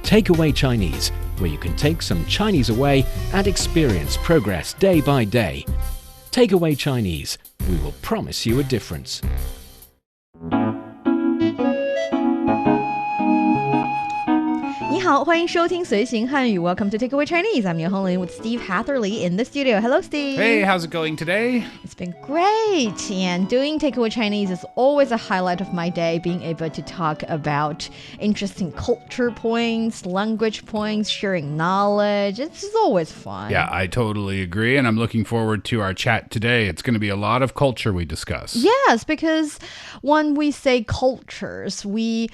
Takeaway Chinese, where you can take some Chinese away and experience progress day by day. Takeaway Chinese, we will promise you a difference. 你好，欢迎收听随行汉语 Welcome to Takeaway Chinese. I'm Niu Honglin with Steve Hatherley in the studio. Hello, Steve. Hey, how's it going today? It's been great. And doing Takeaway Chinese is always a highlight of my day, being able to talk about interesting culture points, language points, sharing knowledge. It's always fun. Yeah, I totally agree. And I'm looking forward to our chat today. It's going to be a lot of culture we discuss. Yes, because when we say cultures, we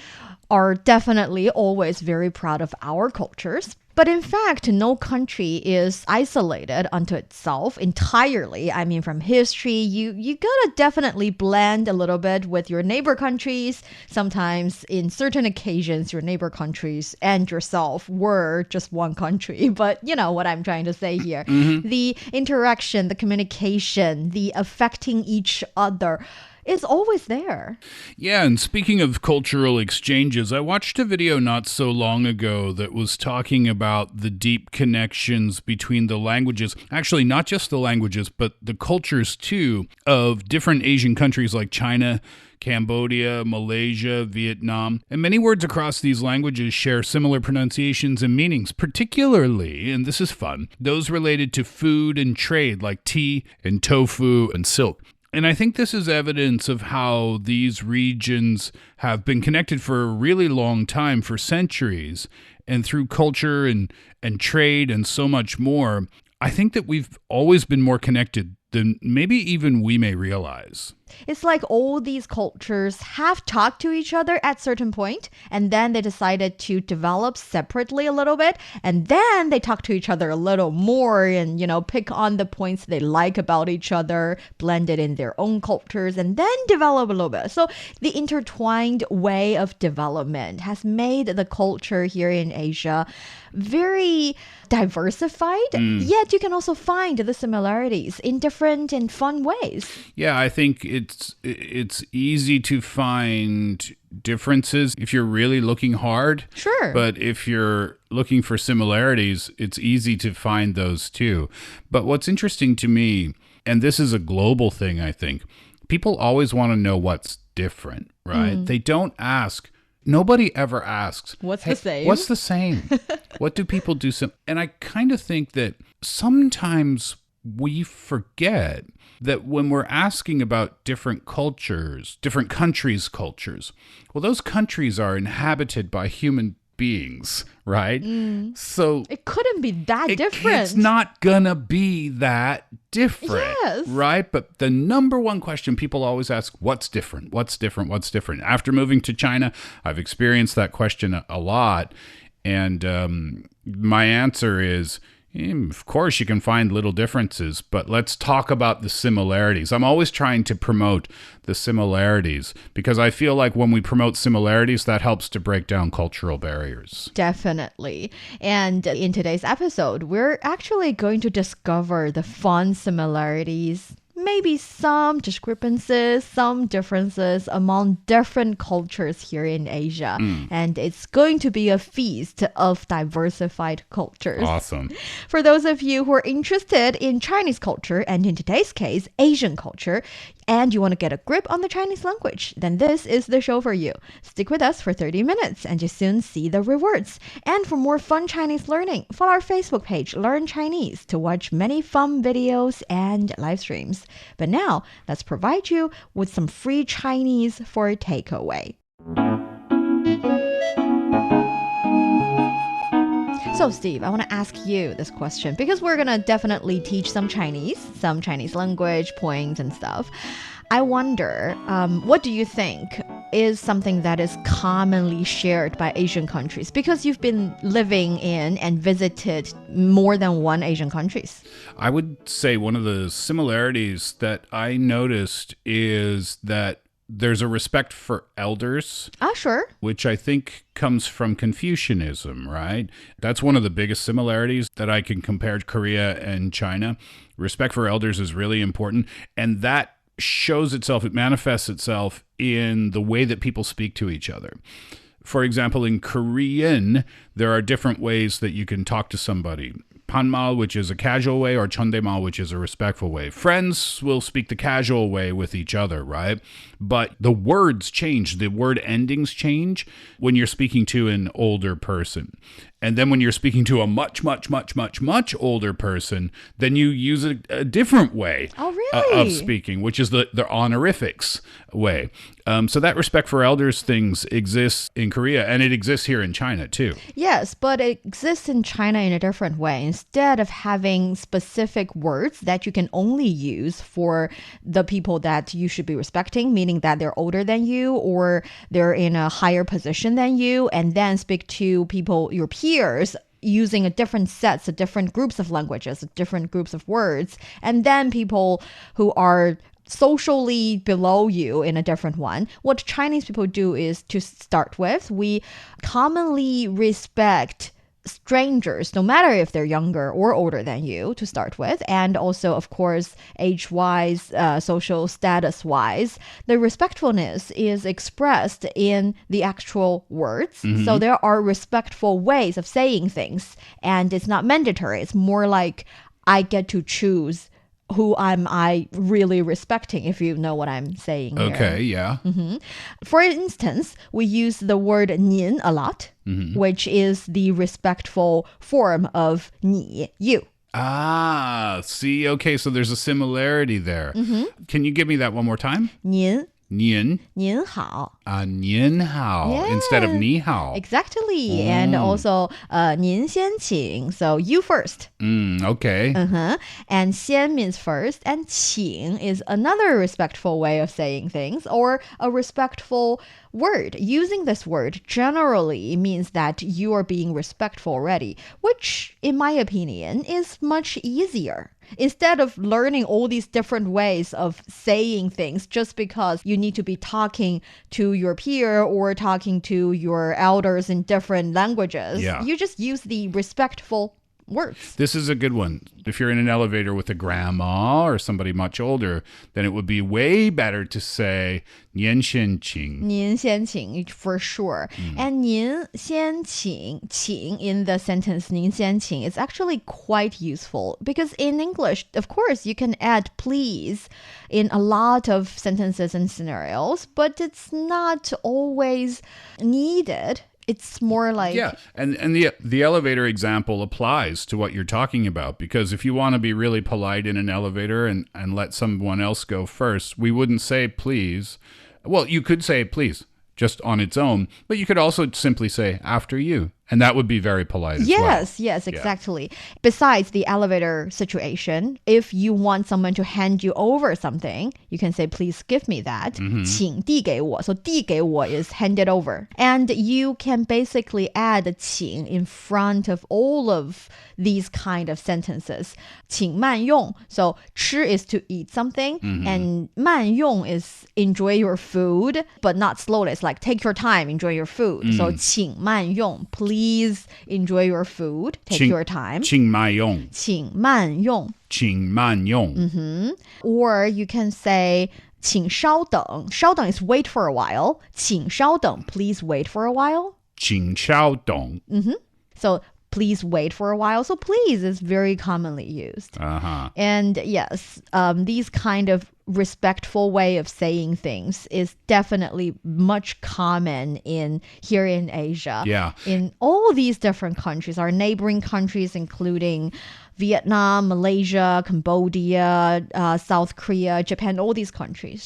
are definitely always very proud of our cultures. But in fact, no country is isolated unto itself entirely. I mean, from history, you gotta definitely blend a little bit with your neighbor countries. Sometimes, in certain occasions, your neighbor countries and yourself were just one country. But you know what I'm trying to say here. The interaction, the communication, the affecting each other, it's always there. Yeah, and speaking of cultural exchanges, I watched a video not so long ago that was talking about the deep connections between the languages, actually not just the languages, but the cultures too, of different Asian countries like China, Cambodia, Malaysia, Vietnam, and many words across these languages share similar pronunciations and meanings, particularly, and this is fun, those related to food and trade like tea and tofu and silk. And I think this is evidence of how these regions have been connected for a really long time, for centuries, and through culture and trade and so much more. I think that we've always been more connected than maybe even we may realize. It's like all these cultures have talked to each other at certain point, and then they decided to develop separately a little bit, and then they talk to each other a little more and, you know, pick on the points they like about each other, blend it in their own cultures, and then develop a little bit. So the intertwined way of development has made the culture here in Asia very diversified, yet you can also find the similarities in different and fun ways. Yeah, I think it's easy to find differences if you're really looking hard. Sure. But if you're looking for similarities, it's easy to find those too. But what's interesting to me, and this is a global thing, I think, people always want to know what's different, right? They don't ask. Nobody ever asks, What's the same? What's the same? What do people do? And I kind of think that sometimes we forget that when we're asking about different cultures, different countries' cultures, well, those countries are inhabited by human beings, right? So it couldn't be that different. It's not gonna be that different, yes, right? But the number one question people always ask, what's different? What's different? What's different? After moving to China, I've experienced that question a lot. And my answer is, of course, you can find little differences, but let's talk about the similarities. I'm always trying to promote the similarities because I feel like when we promote similarities, that helps to break down cultural barriers. Definitely. And in today's episode, we're actually going to discover the fun similarities, maybe some discrepancies, some differences among different cultures here in Asia. And it's going to be a feast of diversified cultures. Awesome. For those of you who are interested in Chinese culture, and in today's case, Asian culture, and you want to get a grip on the Chinese language, then this is the show for you. Stick with us for 30 minutes and you soon see the rewards. And for more fun Chinese learning, follow our Facebook page, Learn Chinese, to watch many fun videos and live streams. But now, let's provide you with some free Chinese for takeaway. So, Steve, I want to ask you this question because we're going to definitely teach some Chinese language, points and stuff. I wonder, what do you think is something that is commonly shared by Asian countries? Because you've been living in and visited more than one Asian countries. I would say one of the similarities that I noticed is that there's a respect for elders. Sure. Which I think comes from Confucianism, right? That's one of the biggest similarities that I can compare to Korea and China. Respect for elders is really important. And that shows itself, it manifests itself in the way that people speak to each other. For example, in Korean, there are different ways that you can talk to somebody. Panmal, which is a casual way, or chondaemal, which is a respectful way. Friends will speak the casual way with each other, right? But the words change. The word endings change when you're speaking to an older person. And then when you're speaking to a much, much, much, much, much older person, then you use a different way of speaking, which is the honorifics way. So that respect for elders things exists in Korea, and it exists here in China too. Yes, but it exists in China in a different way. Instead of having specific words that you can only use for the people that you should be respecting, meaning that they're older than you or they're in a higher position than you, and then speak to people, your peers, using a different sets, of different groups of languages, different groups of words, and then people who are socially below you in a different one. What Chinese people do is, to start with, we commonly respect strangers, no matter if they're younger or older than you, to start with, and also, of course, age-wise, social status-wise, the respectfulness is expressed in the actual words. Mm-hmm. So there are respectful ways of saying things, and it's not mandatory. It's more like I get to choose who I really respecting, if you know what I'm saying here. Okay, yeah. Mm-hmm. For instance, we use the word 您 a lot, mm-hmm. which is the respectful form of 你, you. Ah, see, okay, so there's a similarity there. Mm-hmm. Can you give me that one more time? 您. 您. 您好. 您好 instead of 你好. Exactly. And also 您先请. So you first. Okay. Uh-huh. And 先 means first, and 请 is another respectful way of saying things, or a respectful word. Using this word generally means that you are being respectful already, which, in my opinion, is much easier. Instead of learning all these different ways of saying things just because you need to be talking to your peer or talking to your elders in different languages, you just use the respectful words. This is a good one. If you're in an elevator with a grandma or somebody much older, then it would be way better to say 您先请. 您先请, for sure. And 您先请, 请 in the sentence 您先请, is actually quite useful because in English, of course, you can add please in a lot of sentences and scenarios, but it's not always needed. It's more like... Yeah, and the elevator example applies to what you're talking about, because if you want to be really polite in an elevator and let someone else go first, we wouldn't say please. Well, you could say please just on its own, but you could also simply say after you. And that would be very polite as well. Yes, exactly. Yeah. Besides the elevator situation, if you want someone to hand you over something, you can say, please give me that. 请递给我. So 递给我 is hand it over. And you can basically add 请 in front of all of these kind of sentences. 请慢用. So 吃 is to eat something, and 慢用 is enjoy your food, but not slowly. It's like take your time, enjoy your food. So 请慢用, please enjoy your food. Take your time. 请慢用. 请慢用. 请慢用. Or you can say 请稍等. 稍等 is wait for a while. 请稍等, please wait for a while. 请稍等. So please wait for a while. So please is very commonly used. And yes, these kind of respectful way of saying things is definitely much common here in Asia. Yeah. In all these different countries, our neighboring countries, including Vietnam, Malaysia, Cambodia, South Korea, Japan, all these countries.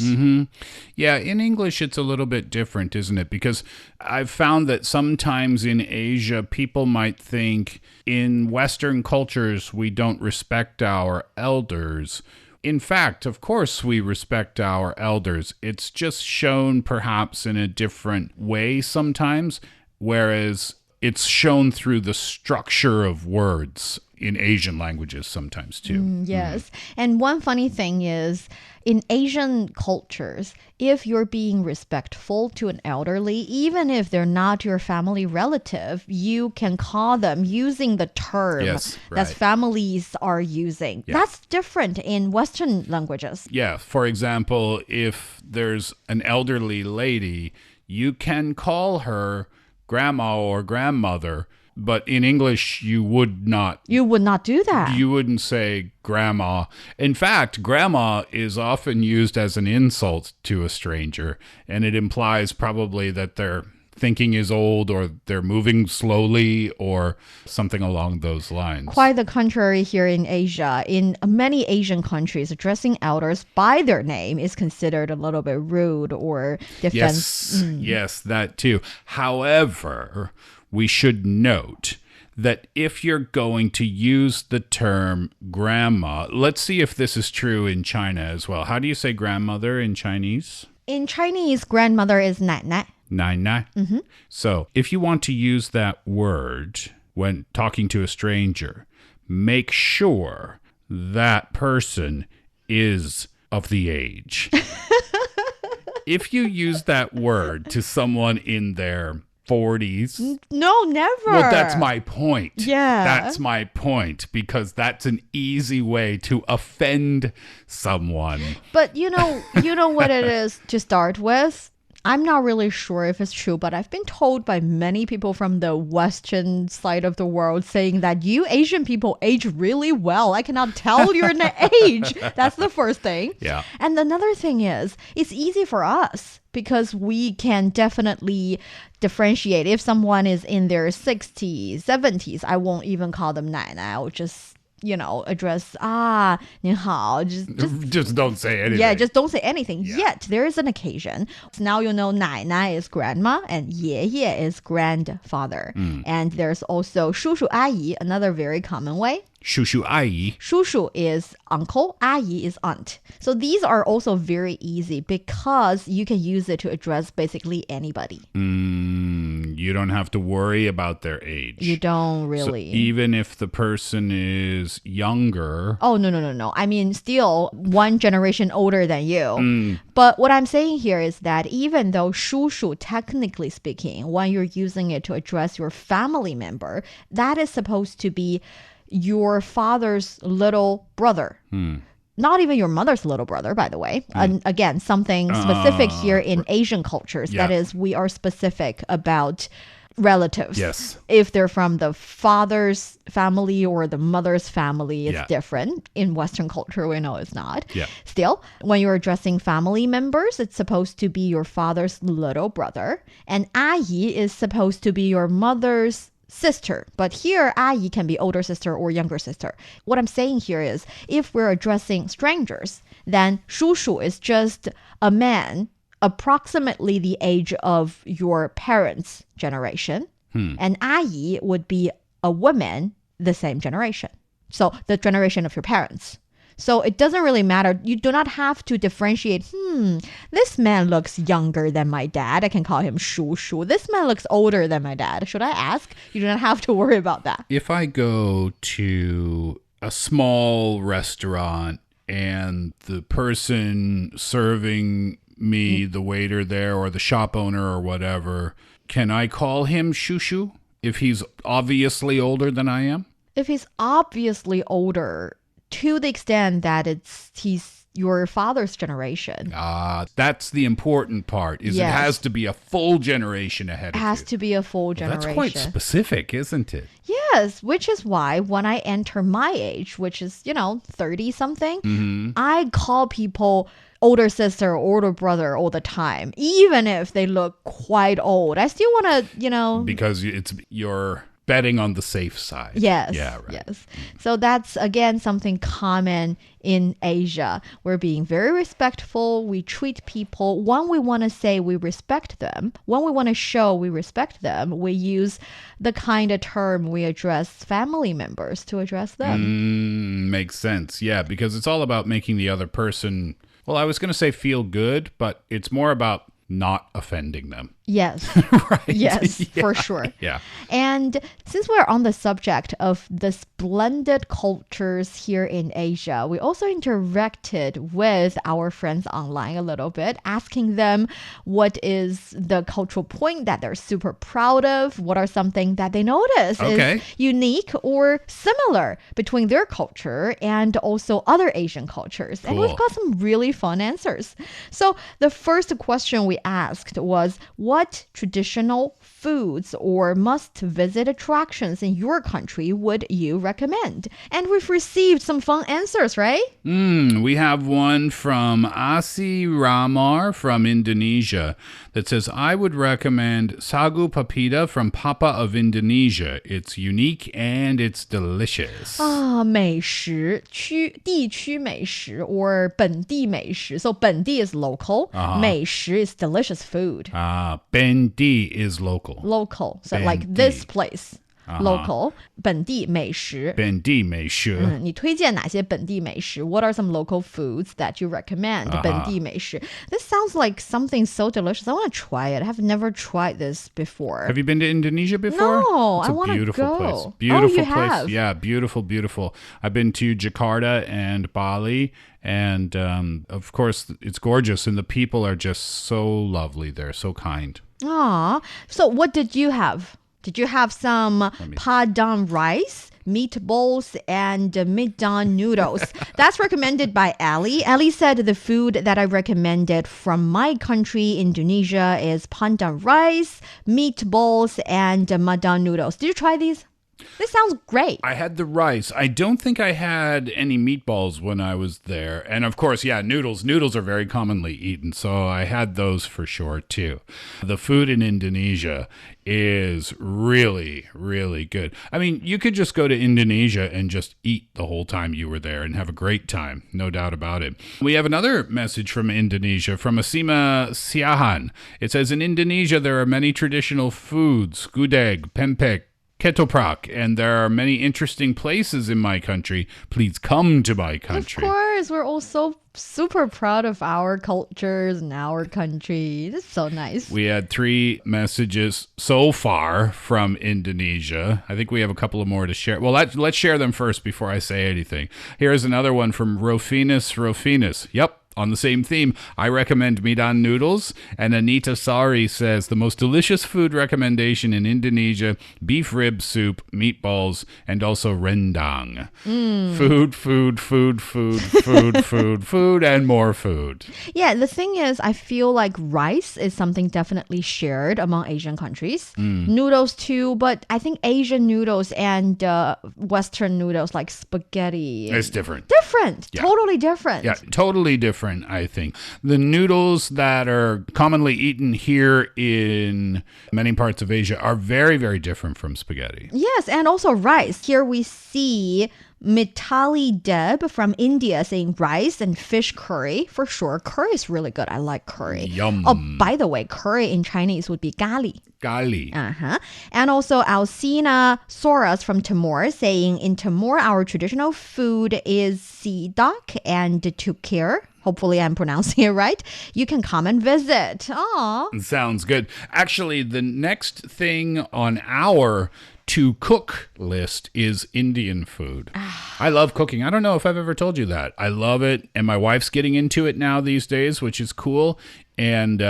Yeah, in English, it's a little bit different, isn't it? Because I've found that sometimes in Asia, people might think in Western cultures, we don't respect our elders. In fact, of course, we respect our elders. It's just shown perhaps in a different way sometimes, whereas it's shown through the structure of words in Asian languages sometimes too. Yes. And one funny thing is, in Asian cultures, if you're being respectful to an elderly, even if they're not your family relative, you can call them using the term that families are using. Yeah. That's different in Western languages. Yeah. For example, if there's an elderly lady, you can call her grandma or grandmother. But in English, you would not. You would not do that. You wouldn't say grandma. In fact, grandma is often used as an insult to a stranger, and it implies probably that their thinking is old or they're moving slowly or something along those lines. Quite the contrary here in Asia. In many Asian countries, addressing elders by their name is considered a little bit rude or defense. Yes, that too. However, we should note that if you're going to use the term grandma, let's see if this is true in China as well. How do you say grandmother in Chinese? In Chinese, grandmother is 奶奶. 奶奶. So if you want to use that word when talking to a stranger, make sure that person is of the age. If you use that word to someone in their 40s. No, never. Well, that's my point. Yeah. That's my point, because that's an easy way to offend someone. But you know what it is to start with? I'm not really sure if it's true, but I've been told by many people from the Western side of the world saying that you Asian people age really well. I cannot tell your age. That's the first thing. Yeah. And another thing is, it's easy for us because we can definitely differentiate. If someone is in their 60s, 70s, I won't even call them 奶奶. I will just address, 您好, just don't say anything. Yeah, just don't say anything. Yeah. Yet, there is an occasion. So now you know 奶奶 is grandma and 爷爷 is grandfather. And there's also 叔叔阿姨, another very common way. 叔叔阿姨. 叔叔 is uncle, 阿姨 is aunt. So these are also very easy because you can use it to address basically anybody. You don't have to worry about their age. You don't really. So even if the person is younger. Oh, no. I mean, still one generation older than you. But what I'm saying here is that even though 叔叔, technically speaking, when you're using it to address your family member, that is supposed to be your father's little brother. Not even your mother's little brother, by the way. And again, something specific here in Asian cultures. Yeah. That is, we are specific about relatives. Yes. If they're from the father's family or the mother's family, it's different. In Western culture, we know it's not. Yeah. Still, when you're addressing family members, it's supposed to be your father's little brother. And 阿姨 is supposed to be your mother's sister. But here, 阿姨 can be older sister or younger sister. What I'm saying here is, if we're addressing strangers, then 叔叔 is just a man approximately the age of your parents' generation. And 阿姨 would be a woman the same generation. So the generation of your parents. So it doesn't really matter. You do not have to differentiate, this man looks younger than my dad. I can call him 叔叔. This man looks older than my dad. Should I ask? You do not have to worry about that. If I go to a small restaurant and the person serving me, the waiter there or the shop owner or whatever, can I call him 叔叔if he's obviously older than I am? If he's obviously older, to the extent that he's your father's generation. That's the important part, is Yes. It has to be a full generation ahead of It has you. to be a full generation. That's quite specific, isn't it? Yes, which is why when I enter my age, which is, 30-something, I call people older sister, older brother all the time, even if they look quite old. I still want to, Because you're betting on the safe side. Yes. Yeah, right. Yes. So that's, again, something common in Asia. We're being very respectful. We treat people, when we want to say we respect them, when we want to show we respect them, we use the kind of term we address family members to address them. Makes sense. Yeah, because it's all about making the other person, well, I was going to say feel good, but it's more about not offending them. Yes. Right? Yes, Yeah. for sure. Yeah. And since we're on the subject of the splendid cultures here in Asia, we also interacted with our friends online a little bit, asking them what is the cultural point that they're super proud of, what are something that they notice is unique or similar between their culture and also other Asian cultures. And we've got some really fun answers. So the first question we asked was, what traditional foods or must-visit attractions in your country would you recommend? And we've received some fun answers, right? We have one from Asi Ramar from Indonesia that says, I would recommend Sagu Papeda from Papa of Indonesia. It's unique and it's delicious. 美食地区美食 or 本地美食. So 本地 is local. 美食 is delicious food. Bendi is local. Local. So like Bendi. this place. Local. 本地美食. Bendi 美食. 你推荐哪些本地美食? What are some local foods that you recommend? 本地美食. This sounds like something so delicious. I want to try it. I have never tried this before. Have you been to Indonesia before? No, it's I want to beautiful go. place. Beautiful you place. have? Yeah, beautiful, beautiful. I've been to Jakarta and Bali, and of course, it's gorgeous, and the people are just so lovely there, so kind. So what did you have? Did you have some padang rice, meatballs, and middan noodles? That's recommended by Ali. Ali said the food that I recommended from my country, Indonesia, is padang rice, meatballs, and middan noodles. Did you try these? This sounds great. I had the rice. I don't think I had any meatballs when I was there. And of course, yeah, noodles. Noodles are very commonly eaten, so I had those for sure too. The food in Indonesia is really, really good. I mean, you could just go to Indonesia and just eat the whole time you were there and have a great time, no doubt about it. We have another message from Indonesia, from Asima Siahan. It says, in Indonesia, there are many traditional foods, gudeg, pempek, ketoprak, and there are many interesting places in my country. Please come to my country. Of course, we're all so super proud of our cultures and our country. That's so nice. We had 3 messages so far from Indonesia. I think we have a couple of more to share. Well, let's share them first before I say anything. Here's another one from Rofinus. Yep. On the same theme, I recommend middan noodles. And Anita Sari says, the most delicious food recommendation in Indonesia, beef rib soup, meatballs, and also rendang. Food, and more food. Yeah, the thing is, I feel like rice is something definitely shared among Asian countries. Noodles too, but I think Asian noodles and Western noodles like spaghetti. It's different. Yeah. Totally different. Yeah, totally different, I think. The noodles that are commonly eaten here in many parts of Asia are very, very different from spaghetti. Yes, and also rice. Here we see Mitali Deb from India saying rice and fish curry. For sure, curry is really good. I like curry. Yum. Oh, by the way, curry in Chinese would be gali. Gali. And also Alcina Soras from Timor saying in Timor, our traditional food is sidak and tukir. Hopefully I'm pronouncing it right. You can come and visit. Aww. Sounds good. Actually, the next thing on our to cook list is Indian food. I love cooking. I don't know if I've ever told you that. I love it. And my wife's getting into it now these days, which is cool. And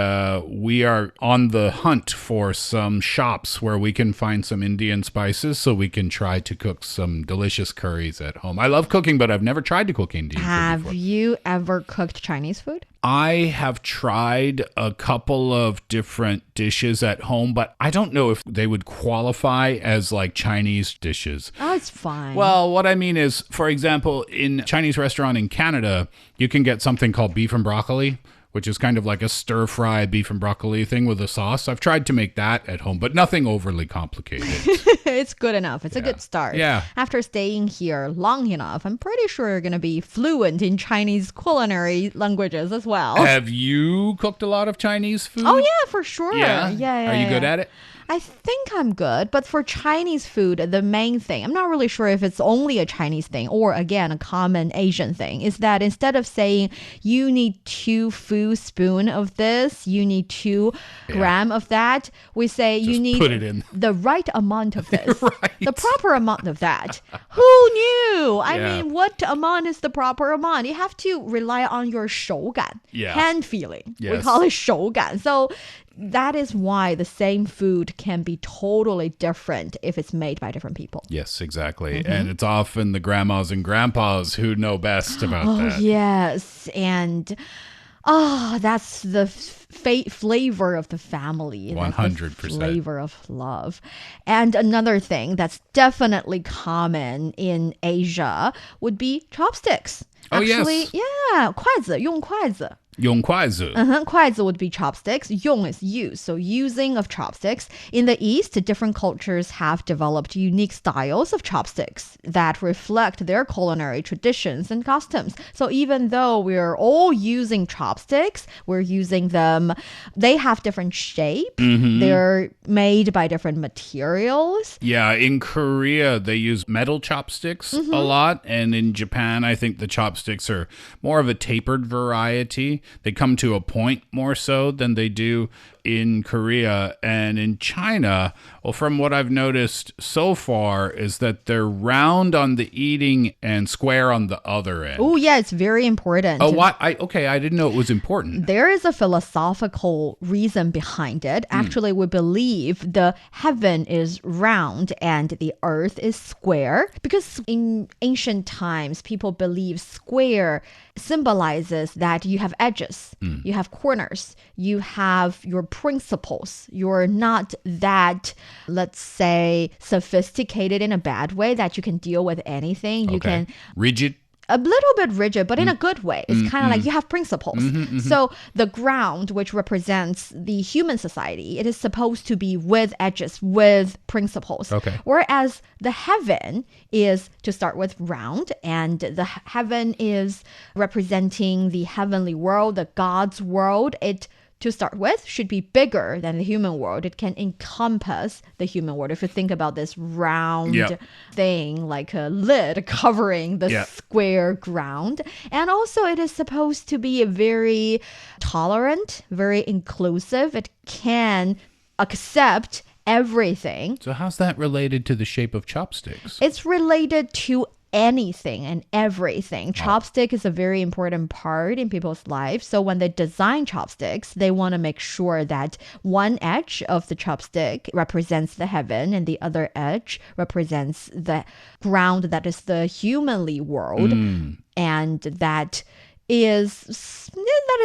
we are on the hunt for some shops where we can find some Indian spices so we can try to cook some delicious curries at home. I love cooking, but I've never tried to cook Indian food before. Have you ever cooked Chinese food? I have tried a couple of different dishes at home, but I don't know if they would qualify as like Chinese dishes. Oh, it's fine. Well, what I mean is, for example, in a Chinese restaurant in Canada, you can get something called beef and broccoli, which is kind of like a stir-fry beef and broccoli thing with a sauce. I've tried to make that at home, but nothing overly complicated. It's good enough. It's a good start. Yeah. After staying here long enough, I'm pretty sure you're going to be fluent in Chinese culinary languages as well. Have you cooked a lot of Chinese food? Oh, yeah, for sure. Yeah? Yeah. Are you good at it? I think I'm good, but for Chinese food, the main thing, I'm not really sure if it's only a Chinese thing or, again, a common Asian thing, is that instead of saying you need 2 food spoon of this, you need 2 gram of that, we say you need put it in. the right amount of this, Right. the proper amount of that. Who knew? I Yeah. mean, what amount is the proper amount? You have to rely on your 手感, hand feeling. We Yes. call it 手感. So that is why the same food can be totally different if it's made by different people. Yes, exactly. And it's often the grandmas and grandpas who know best about that. Yes. And That's the flavor of the family. 100%. The flavor of love. And another thing that's definitely common in Asia would be chopsticks. Oh, Actually, yes. yeah, 筷子，用筷子。用筷子. 筷子 would be chopsticks. 用 is use. So using of chopsticks. In the East, different cultures have developed unique styles of chopsticks that reflect their culinary traditions and customs. So even though we're all using chopsticks, we're using them. They have different shapes. They're made by different materials. Yeah, in Korea, they use metal chopsticks a lot. And in Japan, I think the chopsticks are more of a tapered variety. They come to a point more so than they do in Korea. And in China, well, from what I've noticed so far is that they're round on the eating and square on the other end. Oh, yeah, it's very important. Oh, what? Okay, I didn't know it was important. There is a philosophical reason behind it. Actually, we believe the heaven is round and the earth is square because in ancient times, people believe square symbolizes that you have edges, you have corners, you have your principles. You're not that, let's say, sophisticated in a bad way that you can deal with anything. You can rigid. A little bit rigid, but in a good way. It's kind of like you have principles. So the ground, which represents the human society, it is supposed to be with edges, with principles. Okay. Whereas the heaven is, to start with, round, and the heaven is representing the heavenly world, the God's world. It, to start with, should be bigger than the human world. It can encompass the human world. If you think about this round thing, like a lid covering the square ground. And also it is supposed to be very tolerant, very inclusive. It can accept everything. So how's that related to the shape of chopsticks? It's related to anything and everything. Chopstick is a very important part in people's lives. So when they design chopsticks, they want to make sure that one edge of the chopstick represents the heaven and the other edge represents the ground that is the humanly world. And that is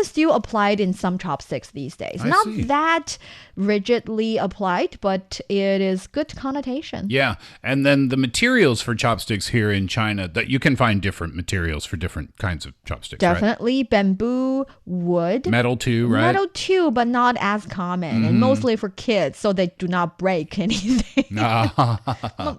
still applied in some chopsticks these days. Not that rigidly applied, but it is good connotation. Yeah. And then the materials for chopsticks here in China, that you can find different materials for different kinds of chopsticks, Definitely. Right? Bamboo, wood. Metal too, right? Metal too, but not as common. And mostly for kids, so they do not break anything.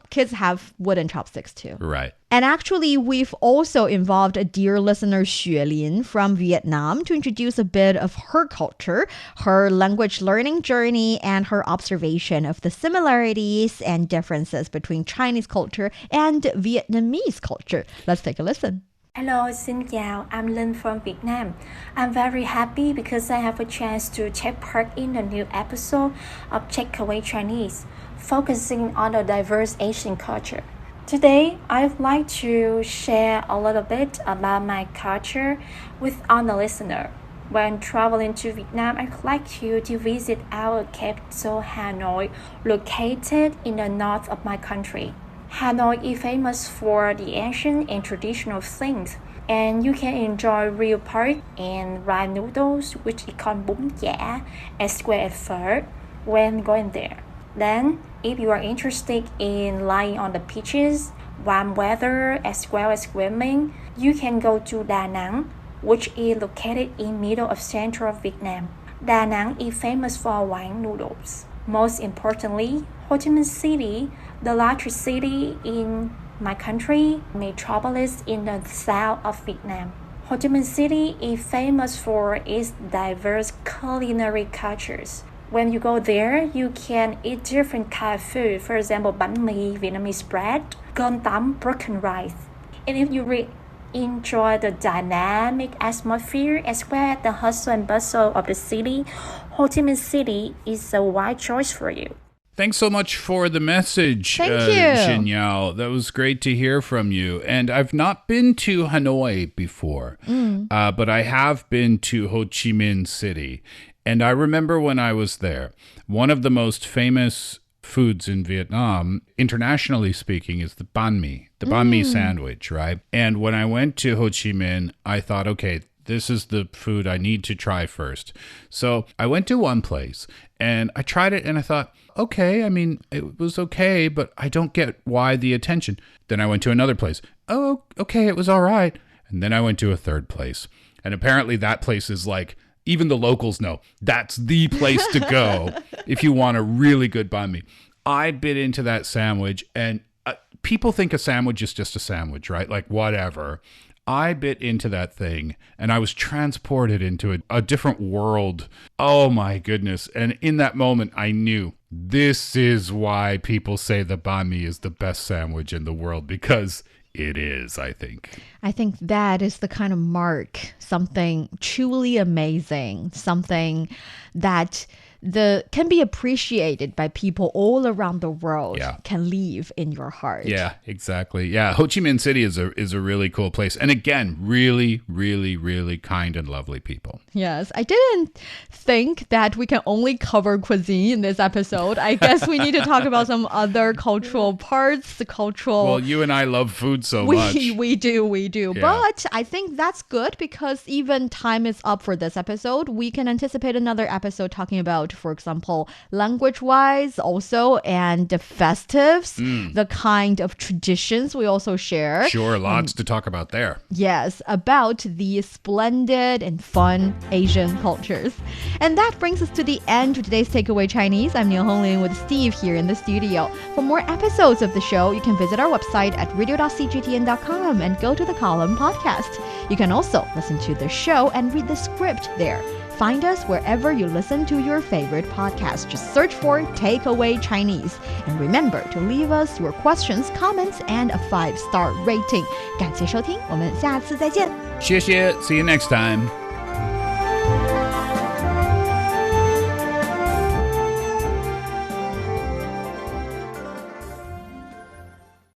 Kids have wooden chopsticks too. Right. And actually, we've also involved a dear listener, Xuelin from Vietnam, to introduce a bit of her culture, her language learning journey, and her observation of the similarities and differences between Chinese culture and Vietnamese culture. Let's take a listen. Hello, xin chào. I'm Linh from Vietnam. I'm very happy because I have a chance to take part in the new episode of Takeaway Chinese, focusing on the diverse Asian culture. Today, I'd like to share a little bit about my culture with our listener. When traveling to Vietnam, I'd like you to visit our capital, Hanoi, located in the north of my country. Hanoi is famous for the ancient and traditional things, and you can enjoy real pork and rice noodles, which is called bún chả, as well as phở, when going there. Then, if you are interested in lying on the beaches, warm weather, as well as swimming, you can go to Da Nang, which is located in middle of central Vietnam. Da Nang is famous for wine noodles. Most importantly, Ho Chi Minh City, the largest city in my country, metropolis in the south of Vietnam. Ho Chi Minh City is famous for its diverse culinary cultures. When you go there, you can eat different kind of food. For example, bánh mì, Vietnamese bread, cơm tấm, broken rice. And if you enjoy the dynamic atmosphere as well as the hustle and bustle of the city, Ho Chi Minh City is a wise choice for you. Thanks so much for the message, Thank you. Xin Yao. That was great to hear from you. And I've not been to Hanoi before, but I have been to Ho Chi Minh City. And I remember when I was there, one of the most famous foods in Vietnam, internationally speaking, is the banh mi sandwich, right? And when I went to Ho Chi Minh, I thought, okay, This is the food I need to try first. So I went to one place and I tried it and I thought, okay, I mean, it was okay, but I don't get why the attention. Then I went to another place. Oh, okay, it was all right. And then I went to a third place. And apparently that place is like, even the locals know, that's the place to go if you want a really good banh mi. I bit into that sandwich and people think a sandwich is just a sandwich, right? Like whatever. I bit into that thing and I was transported into a different world. Oh my goodness. And in that moment, I knew this is why people say the banh mi is the best sandwich in the world, because it is, I think. I think that is the kind of mark, something truly amazing, something that can be appreciated by people all around the world, can live in your heart. Yeah, exactly. Yeah, Ho Chi Minh City is a really cool place. And again, really, really, really kind and lovely people. Yes, I didn't think that we can only cover cuisine in this episode. I guess we need to talk about some other cultural parts, the cultural... Well, you and I love food so much. We do. Yeah. But I think that's good because even time is up for this episode. We can anticipate another episode talking about, for example, language-wise also, and the festives, the kind of traditions we also share. Sure, lots to talk about there. Yes, about the splendid and fun Asian cultures. And that brings us to the end of today's Takeaway Chinese. I'm Niu Honglin with Steve here in the studio. For more episodes of the show, you can visit our website at radio.cgtn.com and go to the column podcast. You can also listen to the show and read the script there. Find us wherever you listen to your favorite podcast. Just search for Takeaway Chinese. And remember to leave us your questions, comments, and a 5-star rating. 感谢收听，我们下次再见。谢谢，see you next time.